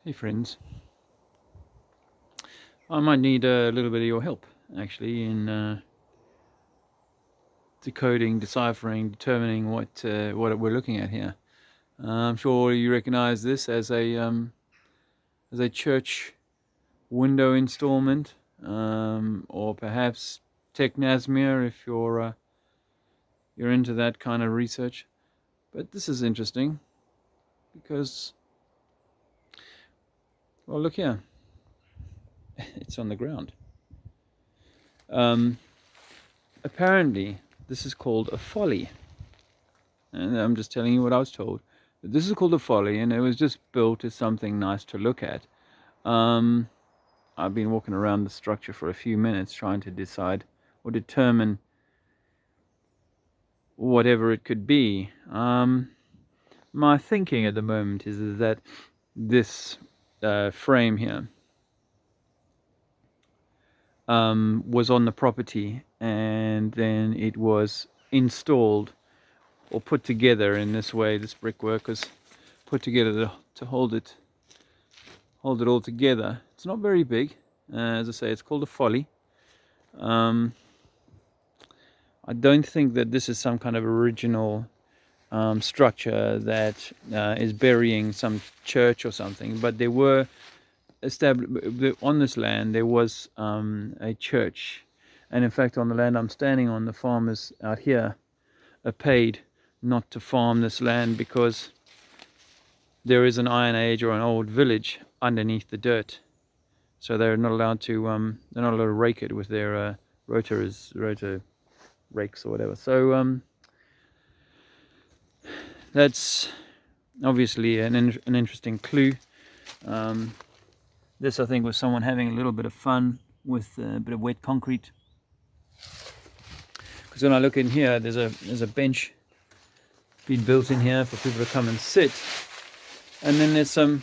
Hey friends, I might need a little bit of your help actually in decoding, deciphering, determining what we're looking at here. I'm sure you recognize this as a church window installment, or perhaps Technasmia if you're into that kind of research. But this is interesting because, well, look here, it's on the ground. Apparently, this is called a folly. And I'm just telling you what I was told. This is called a folly, and it was just built as something nice to look at. I've been walking around the structure for a few minutes trying to decide or determine whatever it could be. My thinking at the moment is that this frame here was on the property, and then it was installed or put together in this way. This brickwork was put together to hold it all together. It's not very big, as I say. It's called a folly. I don't think that this is some kind of original structure that is burying some church or something, but there were established on this land. There was a church, and in fact on the land I'm standing on, the farmers out here are paid not to farm this land because there is an Iron Age or an old village underneath the dirt, so they're not allowed to rake it with their rotor rakes or whatever. So that's obviously an interesting clue. This, I think, was someone having a little bit of fun with a bit of wet concrete, because when I look in here, there's a bench been built in here for people to come and sit, and then there's some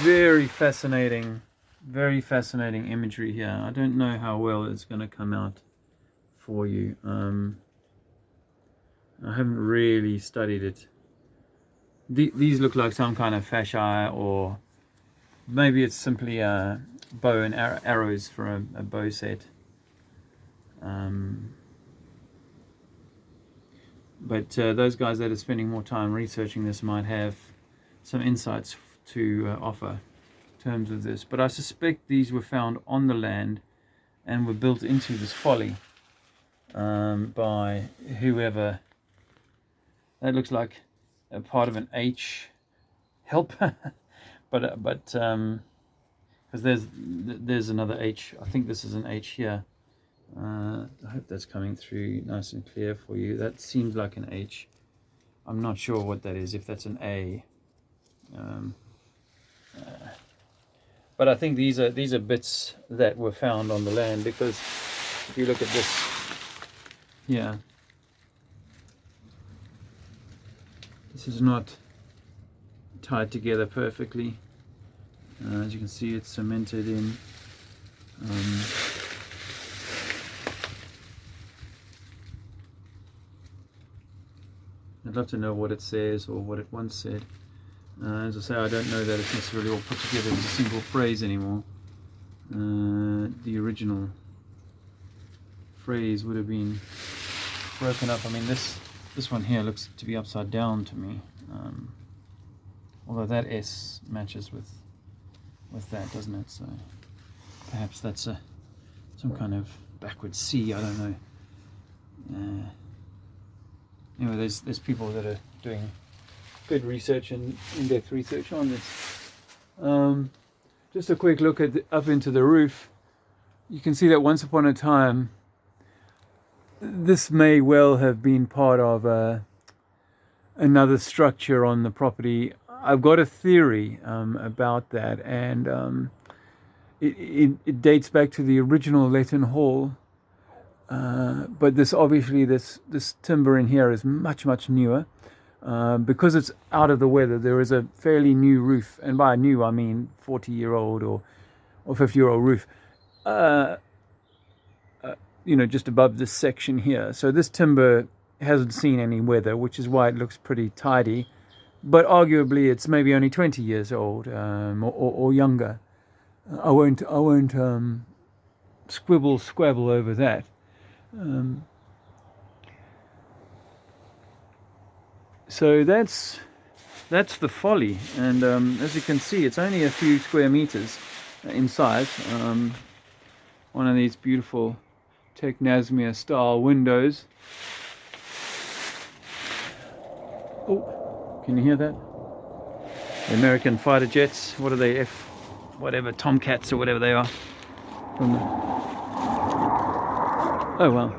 very fascinating imagery here. I don't know how well it's going to come out for you. I haven't really studied it. These look like some kind of fascia, or maybe it's simply a bow and arrows for a bow set. But those guys that are spending more time researching this might have some insights to offer in terms of this. But I suspect these were found on the land and were built into this folly by whoever. That looks like a part of an H. Help. but because there's another H. I think this is an H here. I hope that's coming through nice and clear for you. That seems like an H. I'm not sure what that is, if that's an A. But I think these are bits that were found on the land, because if you look at this here, this is not tied together perfectly. As you can see, it's cemented in. I'd love to know what it says, or what it once said. As I say, I don't know that it's necessarily all put together as a single phrase anymore. The original phrase would have been broken up. I mean, this one here looks to be upside down to me. Although that S matches with that, doesn't it? So perhaps that's some kind of backward C. I don't know. Anyway, there's people that are doing good research and in-depth research on this. Just a quick look up into the roof. You can see that once upon a time, this may well have been part of another structure on the property. I've got a theory about that, and it dates back to the original Leighton Hall. But this timber in here is much newer. Because it's out of the weather, there is a fairly new roof, and by new I mean 40-year-old or 50-year-old roof, just above this section here. So this timber hasn't seen any weather, which is why it looks pretty tidy. but arguably it's maybe only 20 years old, or younger. I won't squabble over that. So that's the Folly, and as you can see, it's only a few square meters in size. One of these beautiful Technasmia style windows. Oh, can you hear that? The American fighter jets. What are they? Whatever, Tomcats or whatever they are. Oh well.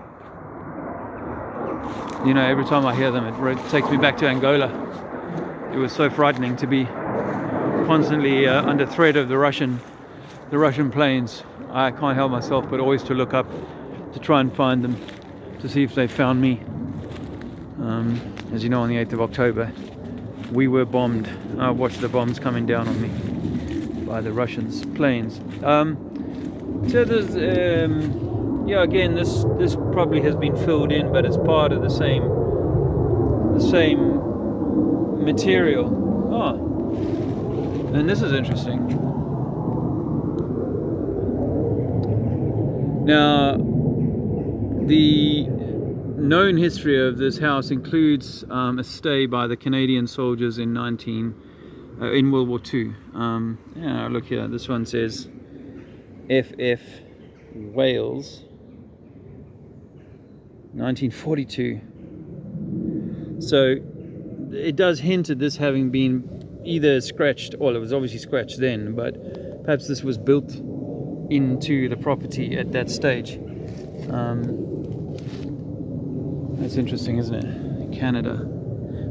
You know, every time I hear them, it takes me back to Angola. It was so frightening to be constantly under threat of the Russian planes. I can't help myself but always to look up to try and find them, to see if they found me. As you know, on the 8th of October, we were bombed. I watched the bombs coming down on me by the Russians' planes. So there's, yeah, again, this probably has been filled in, but it's part of the same material. And this is interesting. Now, the known history of this house includes a stay by the Canadian soldiers in World War II. Yeah, look here. This one says FF Wales, 1942. So it does hint at this having been either scratched, well, it was obviously scratched then, but perhaps this was built into the property at that stage. That's interesting, isn't it? Canada.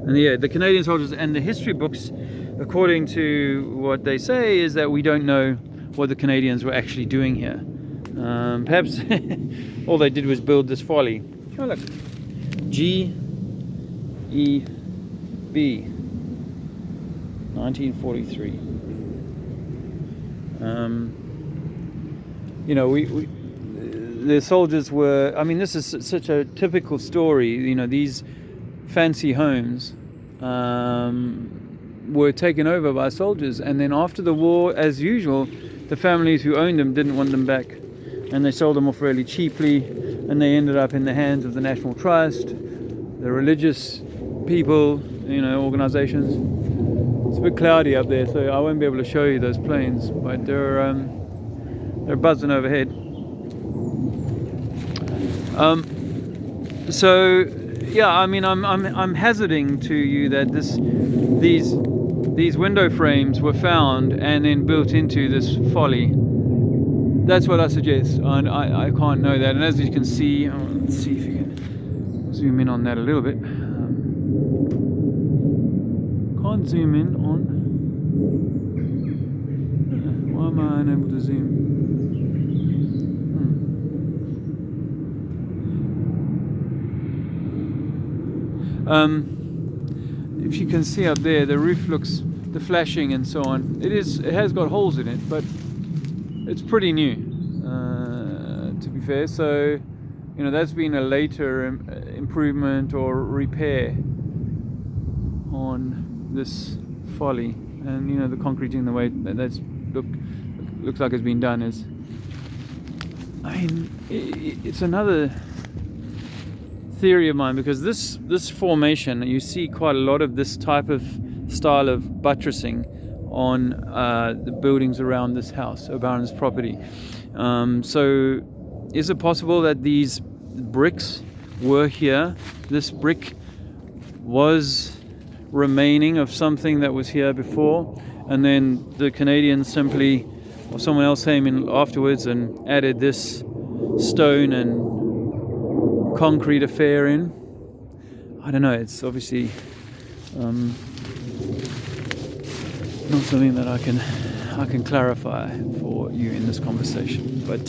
And yeah, the Canadian soldiers, and the history books, according to what they say, is that we don't know what the Canadians were actually doing here. Perhaps all they did was build this Folly. Oh look, G.E.B. 1943. You know, the soldiers were, I mean, this is such a typical story. You know, these fancy homes were taken over by soldiers, and then after the war, as usual, the families who owned them didn't want them back, and they sold them off really cheaply, and they ended up in the hands of the National Trust, the religious people, you know, organizations. It's a bit cloudy up there, so I won't be able to show you those planes, but they're buzzing overhead. So yeah, I mean, I'm hazarding to you that these window frames were found and then built into this Folly. That's what I suggest. I can't know that, and as you can see, let's see if you can zoom in on that a little bit. Can't zoom in on. Why am I unable to zoom? If you can see up there, the roof looks, the flashing and so on, it has got holes in it, but it's pretty new, to be fair. So, you know, that's been a later improvement or repair on this Folly, and you know, the concreting, the way that's looks like it's been done is, I mean, it's another theory of mine, because this formation, you see quite a lot of this type of style of buttressing on the buildings around this house, O'Baron's property. So is it possible that these bricks were here? This brick was remaining of something that was here before, and then the Canadians simply, or someone else came in afterwards and added this stone and concrete affair in. I don't know, it's obviously not something that I can clarify for you in this conversation, but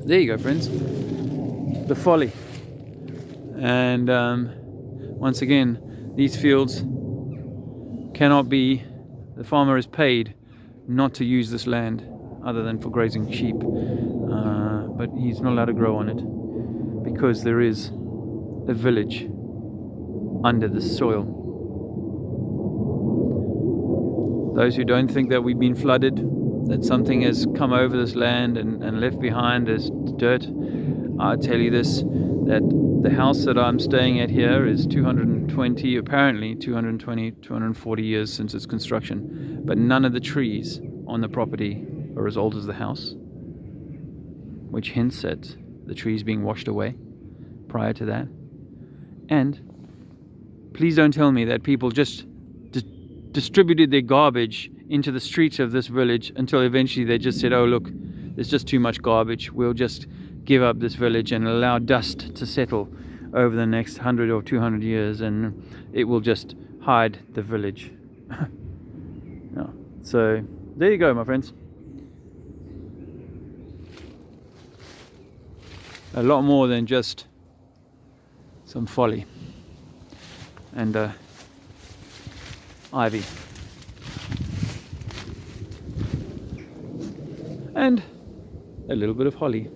there you go, friends, the Folly. And once again, these fields cannot be, the farmer is paid not to use this land other than for grazing sheep, but he's not allowed to grow on it, because there is a village under the soil. Those who don't think that we've been flooded, that something has come over this land and left behind as dirt, I tell you this, that the house that I'm staying at here is 220, apparently 220, 240 years since its construction, but none of the trees on the property are as old as the house, which hints at the trees being washed away prior to that. And please don't tell me that people just distributed their garbage into the streets of this village until eventually they just said, oh look, there's just too much garbage, we'll just give up this village and allow dust to settle over the next 100 or 200 years and it will just hide the village. No. So there you go, my friends. A lot more than just some folly and ivy and a little bit of holly.